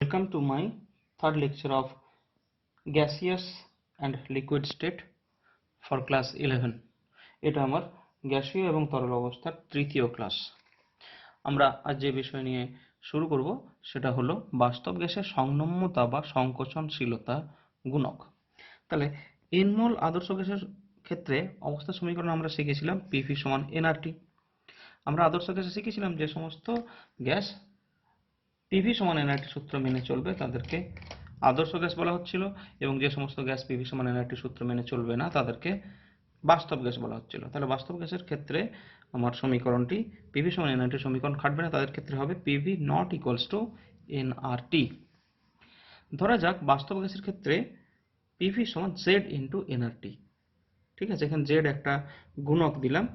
Welcome to my third lecture of gaseous and liquid state for class 11. এটা আমার গ্যাসীয় এবং তরল অবস্থার তৃতীয় ক্লাস। আমরা আজ যে বিষয় নিয়ে শুরু করব সেটা হলো বাস্তব গ্যাসের সংনম্যতা বা সংকোচনশীলতা গুণক। তাহলে এনমোল আদর্শ গ্যাসের ক্ষেত্রে অবস্থা সমীকরণ আমরা শিখেছিলাম পিভি সমান এনআরটি। আমরা আদর্শ গ্যাসে শিখেছিলাম যে সমস্ত গ্যাস পিভি সমান এনআরটি সূত্র মেনে চলবে তাদেরকে আদর্শ গ্যাস বলা হচ্ছিল, এবং যে সমস্ত গ্যাস পিভি সমান এনআরটি সূত্র মেনে চলবে না তাদেরকে বাস্তব গ্যাস বলা হচ্ছিল। তাহলে বাস্তব গ্যাসের ক্ষেত্রে আমার সমীকরণটি পিভি সমান এনআরটি সমীকরণ খাটবে না, তাদের ক্ষেত্রে হবে PV not equals to nRT. ধরা যাক বাস্তব গ্যাসের ক্ষেত্রে পিভি সমান জেড ইন্টু এনআরটি। ঠিক আছে, এখানে জেড একটা গুণক দিলাম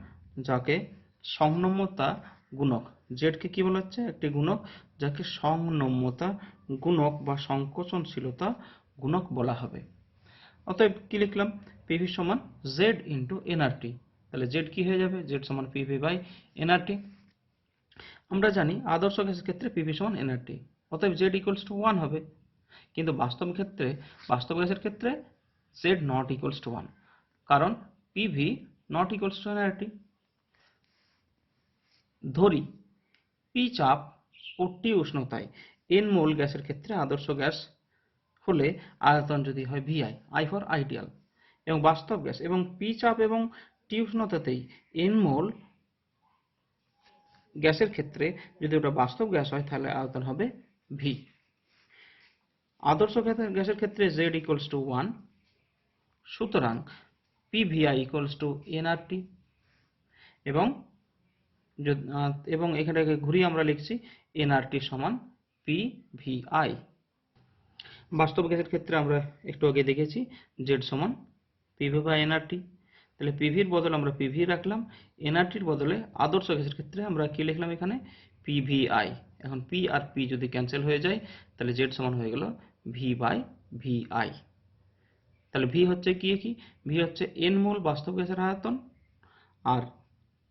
যাকে সংনম্যতা গুণক। জেডকে কি বলা হচ্ছে? একটি গুণক যাকে সংনম্যতা গুণক বা সংকোচনশীলতা গুণক বলা হবে। অতএব কি লিখলাম? পিভি সমান জেড ইন্টু এনআরটি। তাহলে জেড কি হয়ে যাবে? জেড সমান পিভি বাই এনআরটি। আমরা জানি আদর্শ গ্যাসের ক্ষেত্রে পিভি সমান এনআরটি, অতএব জেড ইকুয়ালস টু 1 হবে। কিন্তু বাস্তব গ্যাসের ক্ষেত্রে জেড নট ইকুয়ালস টু 1, কারণ PV not equals to nRT. ধরি পি চাপ ও টি উষ্ণতায় এন মোল গ্যাসের ক্ষেত্রে আদর্শ গ্যাস হলে আয়তন যদি হয় ভিআই, আই ফর আইডিয়াল, এবং বাস্তব গ্যাস এবং পি চাপ এবং টি উষ্ণতাতেই এন মোল গ্যাসের ক্ষেত্রে যদি ওটা বাস্তব গ্যাস হয় তাহলে আয়তন হবে ভি। আদর্শ গ্যাসের ক্ষেত্রে জেড ইকুয়ালস টু 1, সুতরাং পিভিআই ইকুয়ালস টু এনআরটি, এবং এখানটাকে ঘুরিয়ে আমরা লিখছি এনআরটি সমান পিভিআই। বাস্তব গ্যাসের ক্ষেত্রে আমরা একটু আগে দেখেছি জেড সমান পিভি বাই এনআরটি। তাহলে পিভির বদলে আমরা পিভি রাখলাম, এনআরটির বদলে আদর্শ গ্যাসের ক্ষেত্রে আমরা কি লিখলাম এখানে? পিভিআই। এখন পি আর পি যদি ক্যান্সেল হয়ে যায় তাহলে জেড সমান হয়ে গেল ভি বাই ভিআই। তাহলে ভি হচ্ছে কি? ভি হচ্ছে এন মোল বাস্তব গ্যাসের আয়তন, আর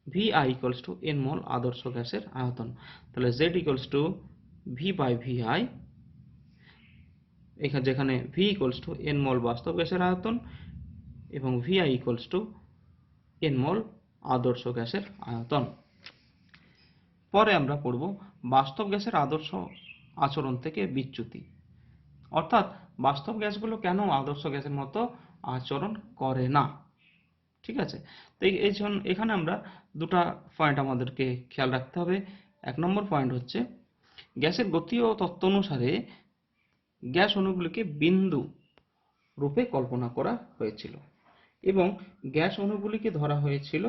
VI equals to N mole আদর্শ গ্যাসের আয়তন। তাহলে Z equals to V by VI, এখানে যেখানে V equals to N mole বাস্তব গ্যাসের আয়তন এবং VI equals to N mole আদর্শ গ্যাসের আয়তন। পরে আমরা পড়ব বাস্তব গ্যাসের আদর্শ আচরণ থেকে বিচ্যুতি, অর্থাৎ বাস্তব গ্যাসগুলো কেন আদর্শ গ্যাসের মতো আচরণ করে না। ঠিক আছে, তো এখানে আমরা দুটো পয়েন্ট আমাদেরকে খেয়াল রাখতে হবে। 1 নম্বর পয়েন্ট হচ্ছে গ্যাসের গতি ও তত্ত্ব অনুসারে গ্যাস অণুগুলিকে বিন্দু রূপে কল্পনা করা হয়েছিল এবং গ্যাস অণুগুলিকে ধরা হয়েছিল,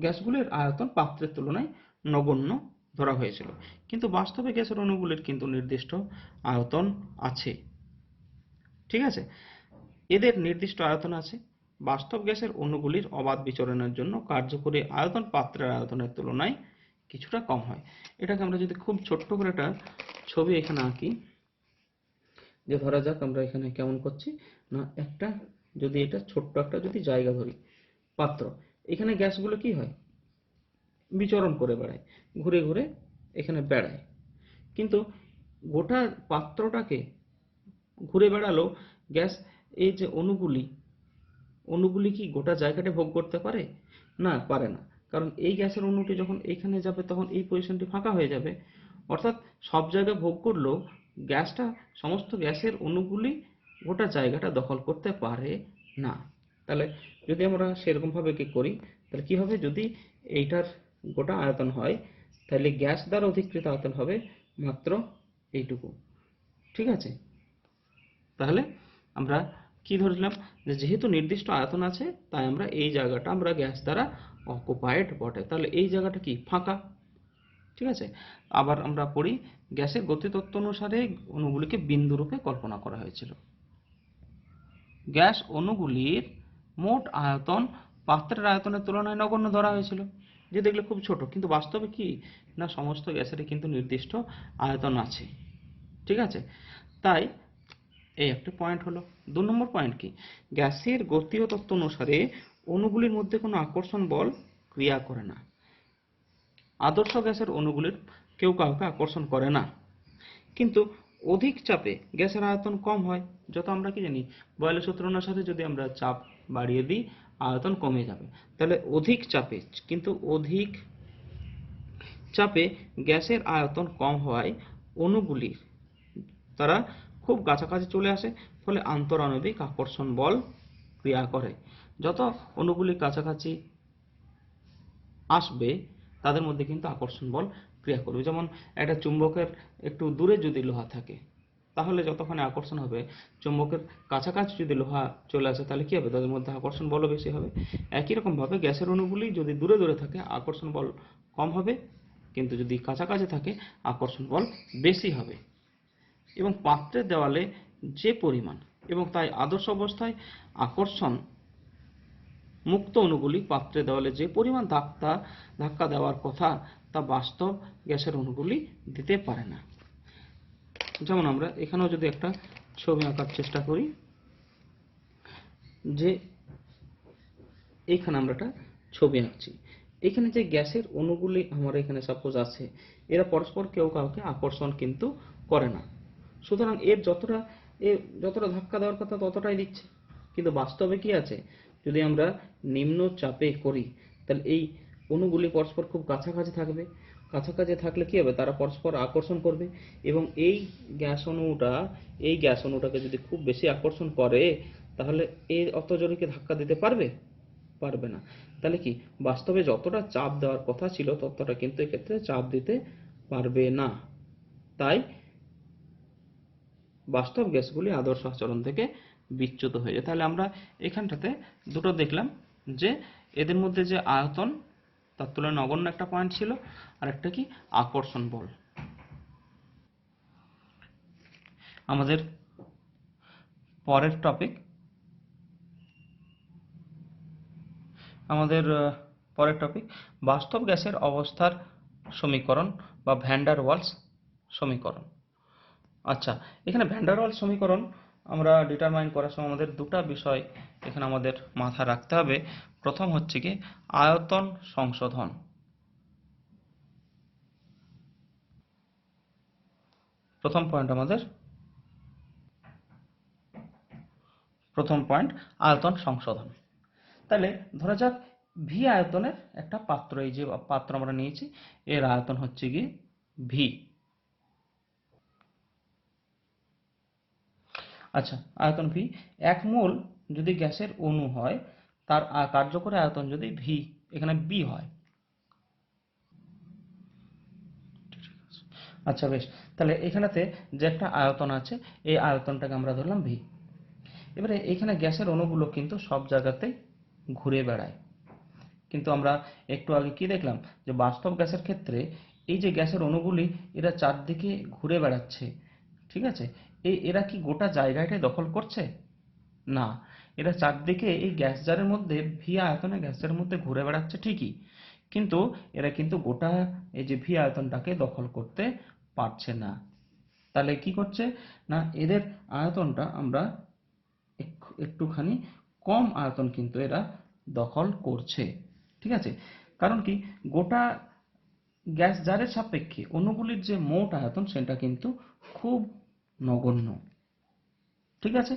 গ্যাসগুলির আয়তন পাত্রের তুলনায় নগণ্য ধরা হয়েছিল। কিন্তু বাস্তবে গ্যাসের অণুগুলির কিন্তু নির্দিষ্ট আয়তন আছে। ঠিক আছে, এদের নির্দিষ্ট আয়তন আছে। বাস্তব গ্যাসের অণুগুলির অবাধ বিচরণের জন্য কার্যকরী আয়তন পাত্রের আয়তনের তুলনায় কিছুটা কম হয়। এটাকে আমরা যদি খুব ছোট্ট করে একটা ছবি এখানে আঁকি, যে ধরা যাক আমরা এখানে কেমন করছি না, একটা যদি এটা ছোট্ট একটা যদি জায়গা ধরি, পাত্র, এখানে গ্যাসগুলো কি হয়? বিচরণ করে বেড়ায়, ঘুরে ঘুরে এখানে বেড়ায়। কিন্তু গোটা পাত্রটাকে ঘুরে বেড়ালো গ্যাস, এই যে অণুগুলি কি গোটা জায়গাটা ভোগ করতে পারে? না, পারে না, কারণ এই গ্যাসের অণুটি যখন এইখানে যাবে তখন এই পজিশনটি ফাঁকা হয়ে যাবে। অর্থাৎ সব জায়গায় ভোগ করলেও গ্যাসটা, সমস্ত গ্যাসের অণুগুলি গোটা জায়গাটা দখল করতে পারে না। তাহলে যদি আমরা সেরকমভাবে কি করি, তাহলে কি হবে? যদি এইটার গোটা আয়তন হয় তাহলে গ্যাস দ্বারা অধিকৃত আয়তন হবে মাত্র এইটুকু। ঠিক আছে, তাহলে আমরা কি ধরলাম? যে যেহেতু নির্দিষ্ট আয়তন আছে তাই আমরা এই জায়গাটা আমরা গ্যাস দ্বারা অকুপায়েড বটে, তাহলে এই জায়গাটা কি? ফাঁকা। ঠিক আছে, আবার আমরা পড়ি গ্যাসের গতিতত্ত্ব অনুসারে অণুগুলিকে বিন্দু রূপে কল্পনা করা হয়েছিল। গ্যাস অণুগুলির মোট আয়তন পাত্রের আয়তনের তুলনায় নগণ্য ধরা হয়েছিল, যে দেখলে খুব ছোট, কিন্তু বাস্তবে কি না, সমস্ত গ্যাসেরই কিন্তু নির্দিষ্ট আয়তন আছে। ঠিক আছে, তাই এই একটা পয়েন্ট হলো। 2 নম্বর পয়েন্ট কি? গ্যাসের গতি ও তত্ত্ব অনুসারে অণুগুলির মধ্যে কোনো আকর্ষণ বল ক্রিয়া করে না। আদর্শ গ্যাসের অণুগুলির কেউ কাউকে আকর্ষণ করে না। কিন্তু অধিক চাপে গ্যাসের আয়তন কম হয়। যত আমরা কি জানি, বয়লের সূত্র অনুসারে যদি আমরা চাপ বাড়িয়ে দিই আয়তন কমে যাবে। তাহলে অধিক চাপে, কিন্তু অধিক চাপে গ্যাসের আয়তন কম হওয়ায় অণুগুলির তারা খুব কাছাকাছি চলে আসে, ফলে আন্তরাণবিক আকর্ষণ বল ক্রিয়া করে। যত অণুগুলি কাছাকাছি আসবে তাদের মধ্যে কিন্তু আকর্ষণ বল ক্রিয়া করবে। যেমন একটা চুম্বকের একটু দূরে যদি লোহা থাকে, তাহলে যতক্ষণে আকর্ষণ হবে, চুম্বকের কাছাকাছি যদি লোহা চলে আসে তাহলে কি হবে, তাদের মধ্যে আকর্ষণ বলও বেশি হবে। একই রকম ভাবে গ্যাসের অণুগুলি যদি দূরে দূরে থাকে আকর্ষণ বল কম হবে, কিন্তু যদি কাছাকাছি থাকে আকর্ষণ বল বেশি হবে। এবং পাত্রের দেওয়ালে যে পরিমাণ, এবং তাই আদর্শ অবস্থায় আকর্ষণ মুক্ত অণুগুলি পাত্রের দেওয়ালে যে পরিমাণ ধাক্কা দেওয়ার কথা তা বাস্তব গ্যাসের অণুগুলি দিতে পারে না। যেমন আমরা এখানেও যদি একটা ছবি আঁকার চেষ্টা করি, যে এইখানে আমরা একটা ছবি আঁকছি, এখানে যে গ্যাসের অণুগুলি আমার এখানে সাপোজ আছে, এরা পরস্পর কেউ কাউকে আকর্ষণ কিন্তু করে না। সুতরাং এর যতটা ধাক্কা দেওয়ার কথা ততটাই দিচ্ছে। কিন্তু বাস্তবে কি আছে, যদি আমরা নিম্ন চাপে করি তাহলে এই অণুগুলি পরস্পর খুব কাছাকাছি থাকবে। কাছাকাছি থাকলে কি হবে, তারা পরস্পর আকর্ষণ করবে, এবং এই গ্যাস অণুটাকে যদি খুব বেশি আকর্ষণ করে তাহলে এর অত জোরে কি ধাক্কা দিতে পারবে? পারবে না। তাহলে কি বাস্তবে যতটা চাপ দেওয়ার কথা ছিল ততটা কিন্তু এক্ষেত্রে চাপ দিতে পারবে না। তাই বাস্তব গ্যাসগুলি আদর্শ আচরণ থেকে বিচ্যুত হয়ে যায়। তাহলে আমরা এখানটাতে দুটো দেখলাম, যে এদের মধ্যে যে আয়তন তার তুলনায় নগণ্য একটা পয়েন্ট ছিল, আর একটা কি আকর্ষণ বল। আমাদের পরের টপিক, বাস্তব গ্যাসের অবস্থার সমীকরণ বা ভ্যান ডার ওয়ালস সমীকরণ। আচ্ছা, এখানে ভ্যান ডার ওয়ালস সমীকরণ আমরা ডিটারমাইন করার সময় আমাদের দুটা বিষয় এখানে আমাদের মাথায় রাখতে হবে। প্রথম হচ্ছে কি আয়তন সংশোধন। প্রথম পয়েন্ট আয়তন সংশোধন। তাহলে ধরা যাক ভি আয়তনের একটা পাত্র, এই যে পাত্র আমরা নিয়েছি এর আয়তন হচ্ছে কি ভি। আচ্ছা, আয়তন ভি, 1 মোল যদি গ্যাসের অণু হয় তার কার্যকরী আয়তন যদি ভি, এখানে বি হয়। আচ্ছা বেশ, তাহলে এখানেতে যে একটা আয়তন আছে এই আয়তনটাকে আমরা ধরলাম ভি। এবারে এখানে গ্যাসের অণুগুলো কিন্তু সব জায়গাতেই ঘুরে বেড়ায়। কিন্তু আমরা একটু আগে কি দেখলাম, যে বাস্তব গ্যাসের ক্ষেত্রে এই যে গ্যাসের অণুগুলি এরা চারদিকে ঘুরে বেড়াচ্ছে, ঠিক আছে, এরা কি গোটা জায়গাটাই দখল করছে? না, এরা চারদিকে এই গ্যাস জারের মধ্যে ভি আয়তনে গ্যাস জারের মধ্যে ঘুরে বেড়াচ্ছে ঠিকই, কিন্তু এরা কিন্তু গোটা এই যে ভি আয়তনটাকে দখল করতে পারছে না। তাহলে কি করছে না, এদের আয়তনটা আমরা একটুখানি কম আয়তন কিন্তু এরা দখল করছে, ঠিক আছে। কারণ কি, গোটা গ্যাস জারের সাপেক্ষে অণুগুলির যে মোট আয়তন সেটা কিন্তু খুব নগণ্য, ঠিক আছে।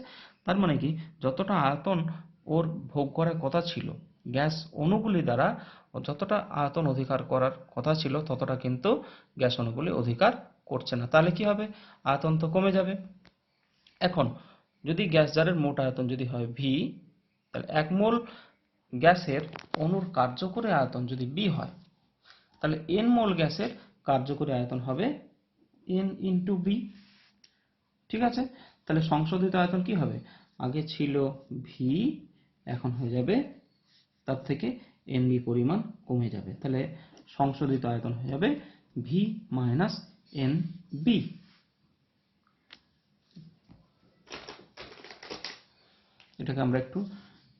তার মানে কি, যতটা আয়তন ওর ভোগ করার কথা ছিল গ্যাস অণুগুলি দ্বারা, যতটা আয়তন অধিকার করার কথা ছিল ততটা কিন্তু গ্যাস অণুগুলি অধিকার করছে না। তাহলে কি হবে, আয়তন তো কমে যাবে। এখন যদি গ্যাস জারের মোট আয়তন যদি হয় ভি, তাহলে 1 মোল গ্যাসের অণুর কার্যকরী আয়তন যদি বি হয়, তাহলে এন মোল গ্যাসের কার্যকরী আয়তন হবে এন ইন্টু বি, ঠিক আছে। তাহলে সংশোধিত আয়তন কি হবে, আগে ছিল ভি, এখন হয়ে যাবে তার থেকে এন বি পরিমাণ কমে যাবে। তাহলে সংশোধিত আয়তন হয়ে যাবে ভি মাইনাস এন বি। এটাকে আমরা একটু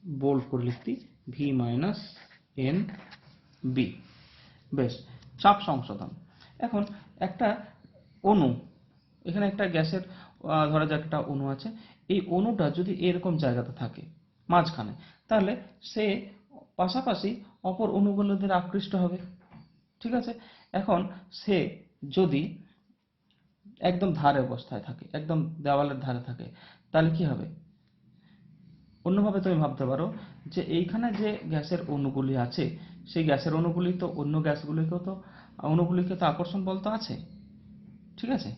বোল্ড করে লিখছি, ভি মাইনাস এন বি। বেশ, চাপ সংশোধন। এখন একটা অণু, এখানে একটা গ্যাসের ধরা যাক একটা অণু আছে, এই অণুটা যদি এরকম জায়গাতে থাকে মাঝখানে, তাহলে সে পাশাপাশি অপর অণুগুলোদের আকৃষ্ট হবে, ঠিক আছে। এখন সে যদি একদম ধারে অবস্থায় থাকে, একদম দেওয়ালের ধারে থাকে, তাহলে কি হবে? অন্যভাবে তুমি ভাবতে পারো যে এইখানে যে গ্যাসের অণুগুলি আছে, সেই গ্যাসের অণুগুলি তো অন্য অণুগুলিকে তো আকর্ষণ বল তো আছে, ঠিক আছে?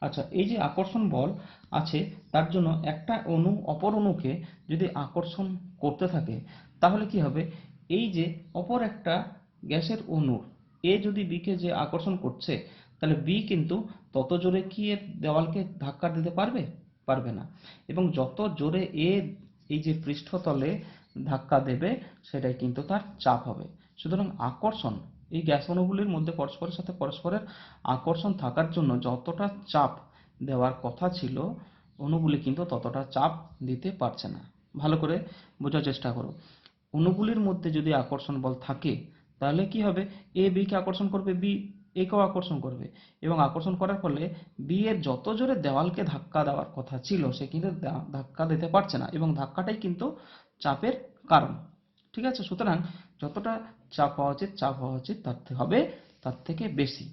আচ্ছা, এই যে আকর্ষণ বল আছে, তার জন্য একটা অণু অপর অণুকে যদি আকর্ষণ করতে থাকে, তাহলে কি হবে? এই যে অপর একটা গ্যাসের অণু এ যদি বি কে যে আকর্ষণ করছে, তাহলে বি কিন্তু তত জোরে কি এর দেওয়ালকে ধাক্কা দিতে পারবে? পারবে না। এবং যত জোরে এই যে পৃষ্ঠতলে ধাক্কা দেবে, সেটাই কিন্তু তার চাপ হবে। সুতরাং আকর্ষণ, এই গ্যাস অণুগুলির মধ্যে পরস্পরের সাথে পরস্পরের আকর্ষণ থাকার জন্য যতটা চাপ দেওয়ার কথা ছিল, অণুগুলি কিন্তু ততটা চাপ দিতে পারছে না। ভালো করে বোঝার চেষ্টা করো। অণুগুলির মধ্যে যদি আকর্ষণ বল থাকে, তাহলে কি হবে? এ বি কে আকর্ষণ করবে, বি এ কেও আকর্ষণ করবে, এবং আকর্ষণ করার ফলে বি এর যত জোরে দেওয়ালকে ধাক্কা দেওয়ার কথা ছিল, সে কিন্তু ধাক্কা দিতে পারছে না, এবং ধাক্কাটাই কিন্তু চাপের কারণ। ঠিক আছে? সুতরাং যতটা চাপ হওয়া উচিত তার থেকে বেশি।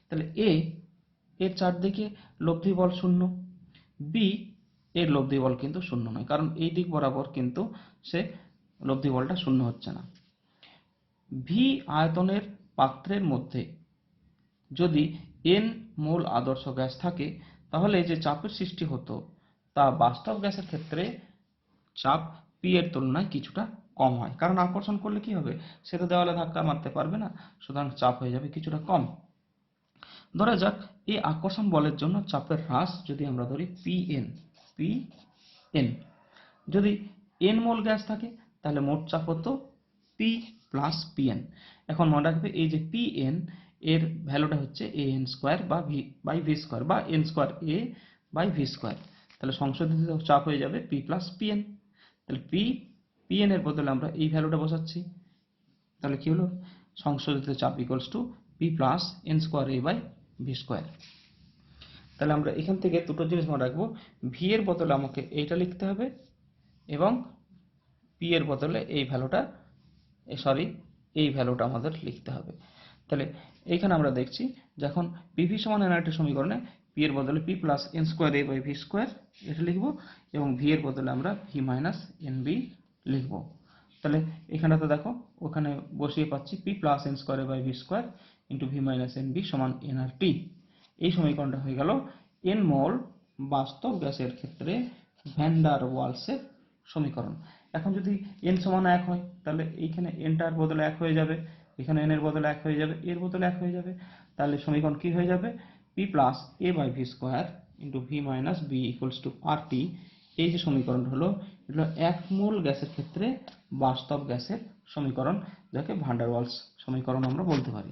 তাহলে এর চারদিকে লব্ধি বল শূন্য, বি এর লব্ধি বল কিন্তু শূন্য নয়, কারণ এই দিক বরাবর কিন্তু সে লব্ধি বলটা শূন্য হচ্ছে না। ভি আয়তনের পাত্রের মধ্যে যদি এন মোল আদর্শ গ্যাস থাকে, তাহলে যে চাপের সৃষ্টি হতো, তা বাস্তব গ্যাসের ক্ষেত্রে চাপ পি এর তুলনায় কিছুটা কম হয়। কারণ আকর্ষণ করলে কি হবে? সে তো দেওয়ালে ধাক্কা মারতে পারবে না, সুতরাং চাপ হয়ে যাবে কিছুটা কম। ধরা যাক এই আকর্ষণ বলের জন্য চাপের হ্রাস যদি আমরা ধরি পি এন, যদি এন মোল গ্যাস থাকে, তাহলে মোট চাপ হতো পি প্লাস পিএন। এখন মনে রাখবে এই যে পিএন এর ভ্যালুটা হচ্ছে এ এন স্কোয়ার বা ভি বাই ভি স্কোয়ার, বা N square A by V square. তাহলে সংশোধিত চাপ হয়ে যাবে পি প্লাস পিএন। তাহলে পিএন এর বদলে আমরা এই ভ্যালুটা বসাচ্ছি, তাহলে কি হলো? সংশোধিত চাপ equals to P plus N square A by V square. তাহলে আমরা এখান থেকে দুটো জিনিস মনে রাখবো, ভি এর বদলে আমাকে এইটা লিখতে হবে, এবং পি এর বদলে এই ভ্যালুটা আমাদের লিখতে হবে। তাহলে এইখানে আমরা দেখছি, যখন পিভি সমান এনআরটি সমীকরণে পি এর বদলে P plus N square A by V square এটা লিখবো, এবং ভি এর বদলে আমরা ভি মাইনাস এন বি লিখবো। তাহলে এখানটাতে দেখো, ওখানে বসিয়ে পাচ্ছি P plus N square A by V square into V minus N B সমান এনআরটি। এই সমীকরণটা হয়ে গেল এন মোল বাস্তব গ্যাসের ক্ষেত্রে ভ্যান ডার ওয়ালসের সমীকরণ। এখন যদি এন সমান 1 হয়, তাহলে এইখানে এনটার বদলে 1 হয়ে যাবে, এখানে এন এর বদলে 1 হয়ে যাবে, এর বদলে 1 হয়ে যাবে। তাহলে সমীকরণ কি হয়ে যাবে? P plus a by V square into V minus b equals to R T. এই যে সমীকরণ হলো, এটা এক মোল গ্যাসের ক্ষেত্রে বাস্তব গ্যাসের সমীকরণ, যাকে ভ্যান ডার ওয়ালস সমীকরণ আমরা বলতে পারি।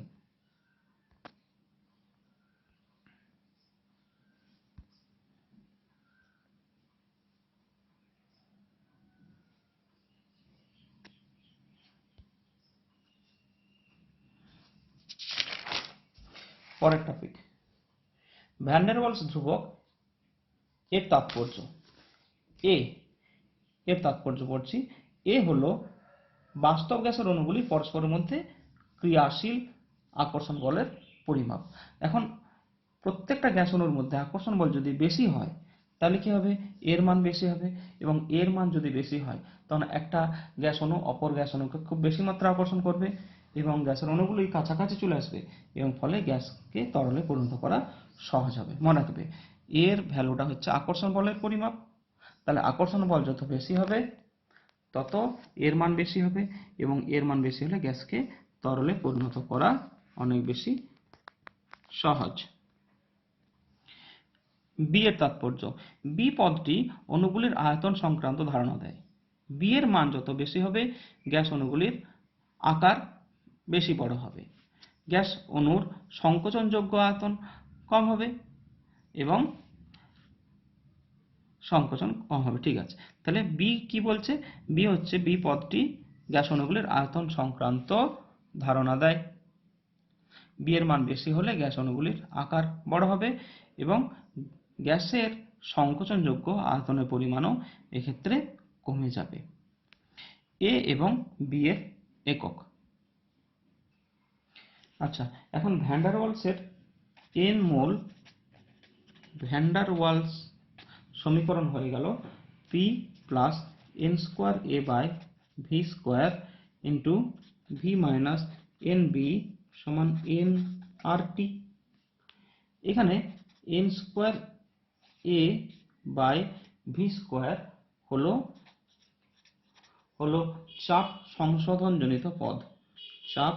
পরের টপিক, ভ্যান ডার ওয়ালস ধ্রুবক এর তাৎপর্য। এর তাৎপর্য পড়ছি। এ হলো বাস্তব গ্যাসের অণুগুলি পরস্পরের মধ্যে ক্রিয়াশীল আকর্ষণ বলের পরিমাপ। এখন প্রত্যেকটা গ্যাস অণুর মধ্যে আকর্ষণ বল যদি বেশি হয়, তাহলে কি হবে? এর মান বেশি হবে, এবং এর মান যদি বেশি হয়, তখন একটা গ্যাস অণু অপর গ্যাস অণুকে খুব বেশি মাত্রা আকর্ষণ করবে, এবং গ্যাসের অণুগুলি কাছাকাছি চলে আসবে, এবং ফলে গ্যাসকে তরলে পরিণত করা সহজ হবে। মনে রাখবে, এর ভ্যালুটা হচ্ছে আকর্ষণ বলের পরিমাপ। তাহলে আকর্ষণ বল যত বেশি হবে, তত এর মান বেশি হবে, এবং এর মান বেশি হলে গ্যাসকে তরলে পরিণত করা অনেক বেশি সহজ। বি এর তাৎপর্য। বি পদটি অণুগুলির আয়তন সংক্রান্ত ধারণা দেয়। বি এর মান যত বেশি হবে, গ্যাস অণুগুলির আকার বেশি বড় হবে, গ্যাস অণুর সংকোচনযোগ্য আয়তন কম হবে, এবং সংকোচন কম হবে। ঠিক আছে, তাহলে বি কি বলছে? বি পদটি গ্যাস অণুগুলির আয়তন সংক্রান্ত ধারণা দেয়। বি এর মান বেশি হলে গ্যাস অণুগুলির আকার বড় হবে, এবং গ্যাসের সংকোচনযোগ্য আয়তনের পরিমাণও এক্ষেত্রে কমে যাবে। এ এবং বি এর একক। আচ্ছা, এখন ভ্যান ডার ওয়ালসের n mole van der Waals সমীকরণ হয়ে গেল P plus N square A by V square into V minus N B সমান এন আর টি। এখানে n square A by V square হলো চাপ সংশোধন জনিত পদ, চাপ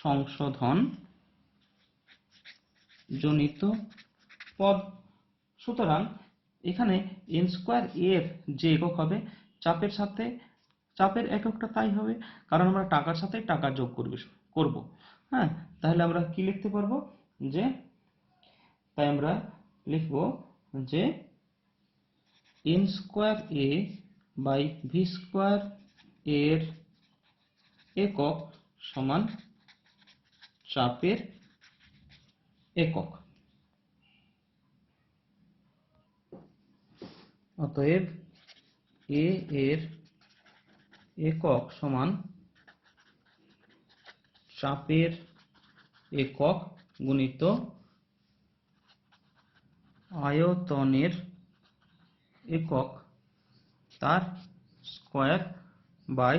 সংশোধন জনিত পদ। সুতরাং এখানে এন স্কোয়ার এর যে একক হবে চাপের সাথে চাপের এককটা তাই হবে, কারণ আমরা টাকার সাথে টাকা যোগ করব। হ্যাঁ, তাহলে আমরা কি লিখতে পারবো যে তাই আমরা লিখব যে n square A by V square এর একক সমান চাপের একক। অতএব এ এর একক সমান চাপের একক গুণিত আয়তনের একক তার স্কোয়ার বাই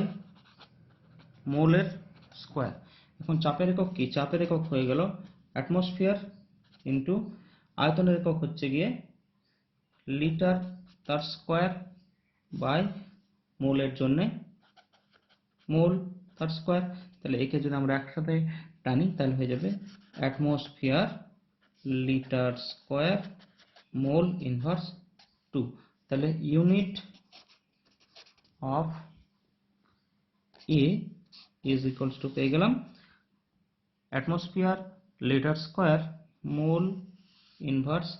মোলের স্কোয়ার। এখন চাপের একক কি? চাপের একক হয়ে গেল অ্যাটমসফিয়ার ইন্টু আয়তনের একক হচ্ছে গিয়ে লিটার তার স্কোয়ার বাই মোলের জন্যে মোল তার স্কোয়ার। তাহলে একে যদি আমরা একসাথে টানি তাহলে হয়ে যাবে atmosphere litre square mole inverse 2। তাহলে unit of A is equals to পেয়ে গেলাম atmosphere litre square mole inverse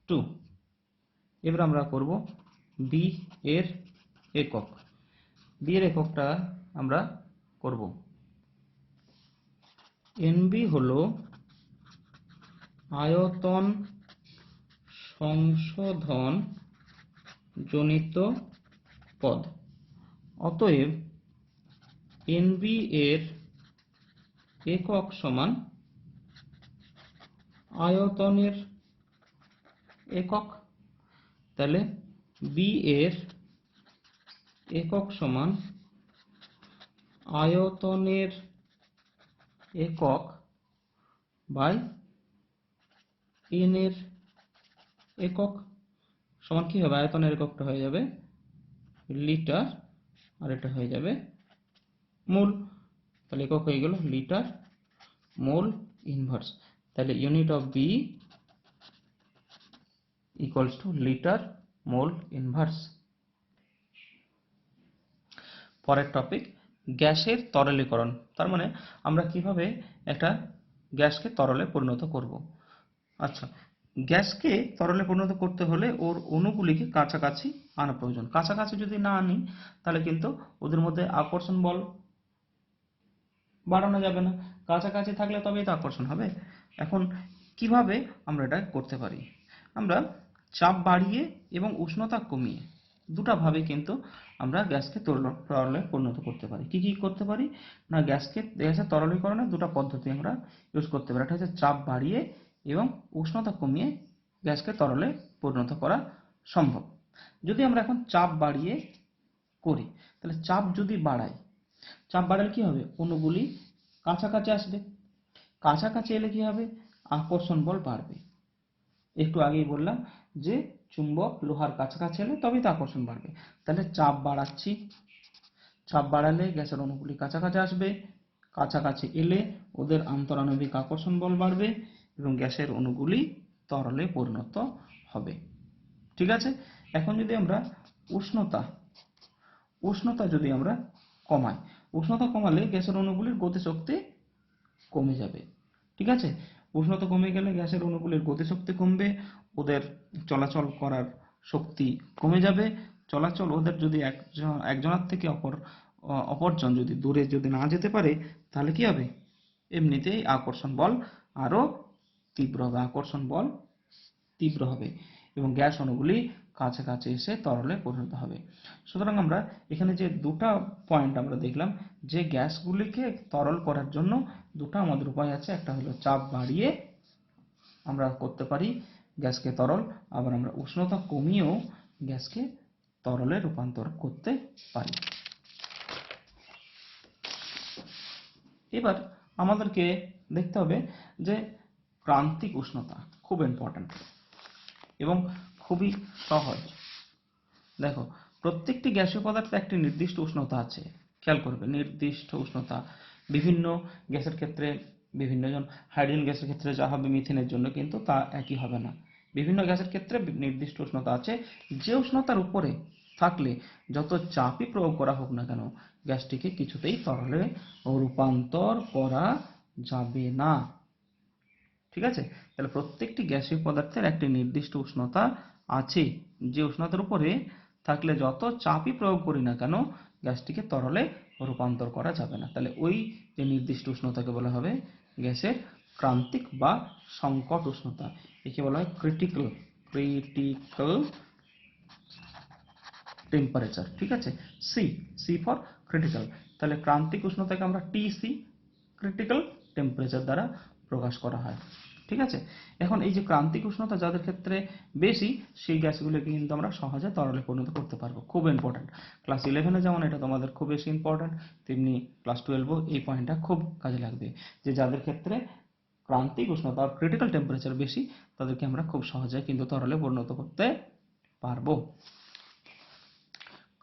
2। এবার আমরা করব বি এর একক। বি এর এককটা আমরা করব এনবি হলো আয়তন সংশোধন জনিত পদ। অতএব এনবি এর একক সমান আয়তনের একক। তাহলে বি এর একক সমান আয়তনের একক বাই এন এর একক সমান কি হবে? আয়তনের এককটা হয়ে যাবে লিটার আর এটা হয়ে যাবে মোল। তাহলে একক হয়ে গেল লিটার মোল ইনভার্স। তাহলে unit of b equals to litre mole inverse. পরের টপিক গ্যাসের তরলীকরণ। তার মানে আমরা কিভাবে একটা গ্যাসকে তরলে পরিণত করব। আচ্ছা, গ্যাসকে তরলে পরিণত করতে হলে ওর অণুগুলিকে কাছাকাছি আনা প্রয়োজন। কাছাকাছি যদি না আনি তাহলে কিন্তু ওদের মধ্যে আকর্ষণ বল বাড়ানো যাবে না। কাছাকাছি থাকলে তবেই তো আকর্ষণ হবে। এখন কিভাবে আমরা এটা করতে পারি? আমরা চাপ বাড়িয়ে এবং উষ্ণতা কমিয়ে দুটা ভাবে কিন্তু আমরা গ্যাসকে তরলে পরিণত করতে পারি। কি কি করতে পারি না, গ্যাসের তরলীকরণের দুটো পদ্ধতি আমরা ইউজ করতে পারি। একটা হচ্ছে চাপ বাড়িয়ে এবং উষ্ণতা কমিয়ে গ্যাসকে তরলে পরিণত করা সম্ভব। যদি আমরা এখন চাপ বাড়িয়ে করি তাহলে চাপ যদি বাড়াই, চাপ বাড়ালে কি হবে? অণুগুলি কাছাকাছি আসবে। কাছাকাছি এলে কি হবে? আকর্ষণ বল বাড়বে। একটু আগেই বললাম যে চুম্বক লোহার কাছাকাছি এলে তবেই তো আকর্ষণ বাড়বে। তাহলে চাপ বাড়াচ্ছি, চাপ বাড়ালে গ্যাসের অণুগুলি কাছাকাছি আসবে, কাছাকাছি এলে ওদের আন্তরাণবিক আকর্ষণ বল বাড়বে এবং গ্যাসের অণুগুলি তরলে পরিণত হবে। ঠিক আছে? এখন যদি আমরা উষ্ণতা যদি আমরা কমাই, উষ্ণতা কমালে গ্যাসের অণুগুলির গতিশক্তি কমে যাবে। ঠিক আছে? উষ্ণতা কমে গেলে গ্যাসের অণুগুলির গতিশক্তি কমবে, ওদের চলাচল করার শক্তি কমে যাবে। চলাচল ওদের যদি একজনের থেকে অপরজন যদি দূরে যদি না যেতে পারে তাহলে কি হবে? এমনিতেই আকর্ষণ বল আরো তীব্র হবে, আকর্ষণ বল তীব্র হবে এবং গ্যাস অণুগুলি কাছাকাছি এসে তরলে পরিণত হবে। সুতরাং আমরা এখানে যে দুটা পয়েন্ট আমরা দেখলাম, যে গ্যাসগুলিকে তরল করার জন্য দুটো আমাদের উপায় আছে। একটা হলো চাপ বাড়িয়ে আমরা করতে পারি গ্যাসকে তরল, আবার আমরা উষ্ণতা কমিয়েও গ্যাসকে তরলে রূপান্তর করতে পারি। এবার আমাদেরকে দেখতে হবে যে ক্রান্তিক উষ্ণতা খুব ইম্পর্ট্যান্ট এবং খুবই সহজ। দেখো, প্রত্যেকটি গ্যাসীয় পদার্থে একটি নির্দিষ্ট উষ্ণতা আছে। খেয়াল করবে, নির্দিষ্ট উষ্ণতা। বিভিন্ন গ্যাসের ক্ষেত্রে বিভিন্ন, যেমন হাইড্রোজেন গ্যাসের ক্ষেত্রে যা হবে মিথেনের জন্য কিন্তু তা একই হবে না। বিভিন্ন গ্যাসের ক্ষেত্রে নির্দিষ্ট উষ্ণতা আছে, যে উষ্ণতার উপরে থাকলে যত চাপই প্রয়োগ করা হোক না কেন গ্যাসটিকে কিছুতেই তরলে রূপান্তর করা যাবে না। ঠিক আছে? তাহলে প্রত্যেকটি গ্যাসীয় পদার্থের একটি নির্দিষ্ট উষ্ণতা আছে, যে উষ্ণতার উপরে থাকলে যত চাপই প্রয়োগ করি না কেন গ্যাসটিকে তরলে রূপান্তর করা যাবে না। তাহলে ওই যে নির্দিষ্ট উষ্ণতাকে বলা হবে গ্যাসের ক্রান্তিক বা সংকট উষ্ণতা। একে বলা হয় ক্রিটিক্যাল টেম্পারেচার। ঠিক আছে? C for critical. তাহলে ক্রান্তিক উষ্ণতাকে আমরা টিসি, ক্রিটিক্যাল টেম্পারেচার দ্বারা প্রকাশ করা হয়। ঠিক আছে? এখন এই যে ক্রান্তিক উষ্ণতা যাদের ক্ষেত্রে বেশি, সেই গ্যাসগুলোকে কিন্তু আমরা সহজে তরলে পরিণত করতে পারবো। খুব ইম্পর্ট্যান্ট। ক্লাস 11-এ যেমন এটা তোমাদের খুব বেশি ইম্পর্ট্যান্ট, তেমনি ক্লাস 12-এও এই পয়েন্টটা খুব কাজে লাগবে, যে যাদের ক্ষেত্রে ক্রান্তিক উষ্ণতা আর ক্রিটিক্যাল টেম্পারেচার বেশি তাদেরকে আমরা খুব সহজে কিন্তু তরলে পরিণত করতে পারবো।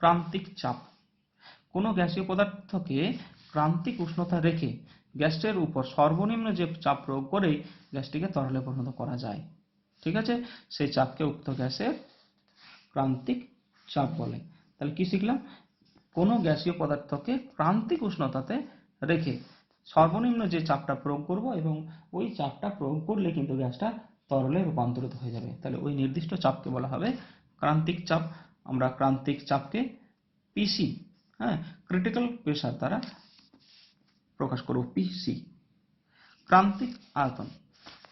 ক্রান্তিক চাপ। কোনো গ্যাসীয় পদার্থকে ক্রান্তিক উষ্ণতা রেখে গ্যাসের উপর সর্বনিম্ন যে চাপ প্রয়োগ করেই গ্যাসটিকে তরলে পরিণত করা যায়। ঠিক আছে? সেই চাপকে উক্ত গ্যাসের ক্রান্তিক চাপ বলে। তাহলে কি শিখলাম? কোনো গ্যাসীয় পদার্থকে ক্রান্তিক উষ্ণতাতে রেখে সর্বনিম্ন যে চাপটা প্রয়োগ করব এবং ওই চাপটা প্রয়োগ করলে কিন্তু গ্যাসটা তরলে রূপান্তরিত হয়ে যাবে। তাহলে ওই নির্দিষ্ট চাপকে বলা হবে ক্রান্তিক চাপ। আমরা ক্রান্তিক চাপকে পিসি, হ্যাঁ, ক্রিটিক্যাল প্রেসার দ্বারা প্রকাশ করব, পিসি। ক্রান্তিক আয়তন।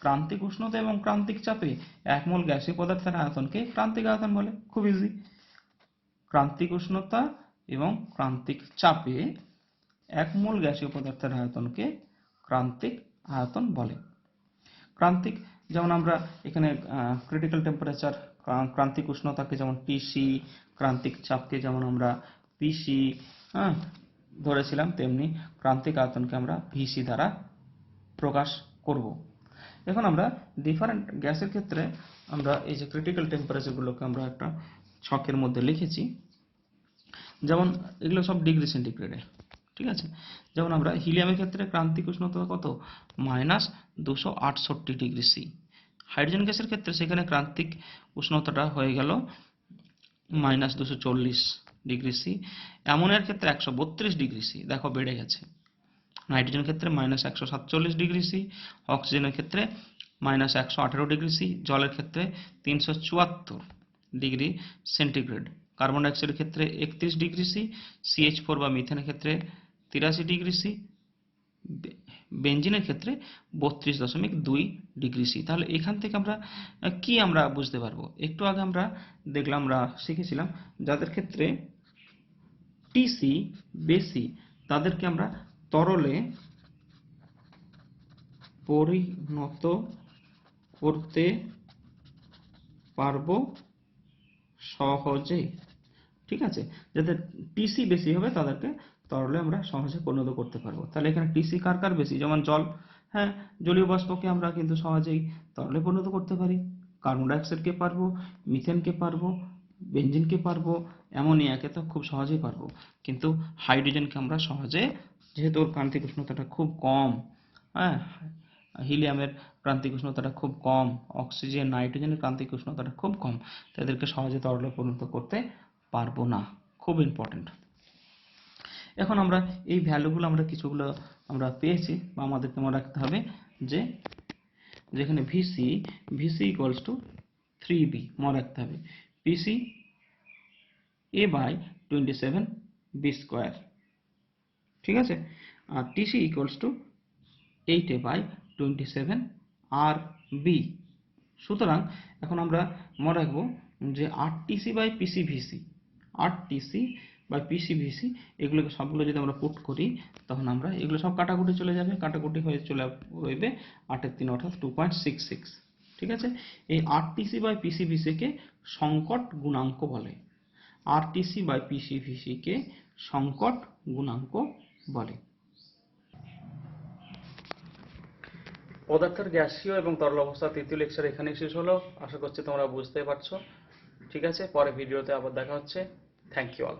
ক্রান্তিক উষ্ণতা এবং ক্রান্তিক চাপে এক মোল গ্যাসীয় পদার্থের আয়তনকে ক্রান্তিক আয়তন বলে। খুব ইজি। ক্রান্তিক উষ্ণতা এবং ক্রান্তিক চাপে এক মোল গ্যাসীয় পদার্থের আয়তনকে ক্রান্তিক আয়তন বলে। ক্রান্তিক, যেমন আমরা এখানে ক্রিটিক্যাল টেম্পারেচার, ক্রান্তিক উষ্ণতাকে যেমন টিসি, ক্রান্তিক চাপকে যেমন আমরা পিসি, হ্যাঁ, ধরেছিলাম, তেমনি ক্রান্তিক আয়তনকে আমরা ভিসি দ্বারা প্রকাশ করব। এখন আমরা ডিফারেন্ট গ্যাসের ক্ষেত্রে আমরা এই যে ক্রিটিক্যাল টেম্পারেচারগুলোকে আমরা একটা ছকের মধ্যে লিখেছি, যেমন এগুলো সব ডিগ্রি সেন্টিগ্রেডে। ঠিক আছে? যেমন আমরা হিলিয়ামের ক্ষেত্রে ক্রান্তিক উষ্ণতা কত? -268 ডিগ্রি সি। হাইড্রোজেন গ্যাসের ক্ষেত্রে সেখানে ক্রান্তিক উষ্ণতাটা হয়ে গেল -240 ডিগ্রি সি। অ্যামোনিয়ার ক্ষেত্রে 132 ডিগ্রি সি, দেখো বেড়ে গেছে। নাইট্রোজেন ক্ষেত্রে -147 ডিগ্রি সি, অক্সিজেনের ক্ষেত্রে -118 ডিগ্রি সি, জলের ক্ষেত্রে 374 ডিগ্রি সেন্টিগ্রেড, কার্বন ডাইঅক্সাইডের ক্ষেত্রে 31 ডিগ্রি সি, CH4 বা মিথেনের ক্ষেত্রে 83 ডিগ্রি সি, বেঞ্জিনের ক্ষেত্রে 32.2 ডিগ্রি সি। তাহলে এখান থেকে আমরা কি আমরা বুঝতে পারবো? একটু আগে আমরা দেখলাম, আমরা শিখেছিলাম যাদের ক্ষেত্রে টিসি বেশি তাদেরকে আমরা তরলে পরিণত করতে পারবো সহজে। ঠিক আছে? যাদের টিসি বেশি হবে তাদেরকে তরলে আমরা সহজে পরিণত করতে পারবো। তাহলে এখানে টিসি কার কার বেশি? যেমন জল, হ্যাঁ, জলীয় বাষ্পকে আমরা কিন্তু সহজেই তরলে পরিণত করতে পারি। কার্বন ডাইঅক্সাইডকে পারবো, মিথেনকে পারবো, বেঞ্জিনকে পারবো, অ্যামোনিয়াকে তো খুব সহজেই পারবো। কিন্তু হাইড্রোজেনকে আমরা সহজে, যেহেতু ওর ক্রান্তিক উষ্ণতাটা খুব কম, হ্যাঁ, হিলিয়ামের ক্রান্তিক উষ্ণতাটা খুব কম, অক্সিজেন, নাইট্রোজেনের ক্রান্তিক উষ্ণতাটা খুব কম, তাদেরকে সহজে তরলে পরিণত করতে পারবো না। খুব ইম্পর্টেন্ট। এখন আমরা এই ভ্যালুগুলো আমরা কিছুগুলো আমরা পেয়েছি, বা আমাদেরকে মনে রাখতে হবে যে যেখানে ভিসি ইকুয়ালস টু 3b মনে রাখতে হবে, পিসি a/27 b স্কোয়ার। ঠিক আছে? আর TC equals to 8a/27 rb। সুতরাং এখন আমরা মনে রাখবো যে RTC by PCVC, RTC by PCVC এগুলোকে সবগুলো যদি আমরা পুট করি তখন আমরা এগুলো সব কাটাকুটি চলে যাবে, কাটাকুটি হয়ে চলে রইবে 8 অর্থাৎ 2.66। ঠিক আছে, এই আরটিসি বাই পিসিভিসিকে সংকট গুণাঙ্ক বলে, আরটিসি বাই পিসিভিসিকে সংকট গুণাঙ্ক বলে। পদার্থের গ্যাসীয় এবং তরল অবস্থা তৃতীয় লেকচার এখানেই শেষ হলো। আশা করছি তোমরা বুঝতে পারছো। ঠিক আছে, পরে ভিডিওতে আবার দেখা হচ্ছে। Thank you all.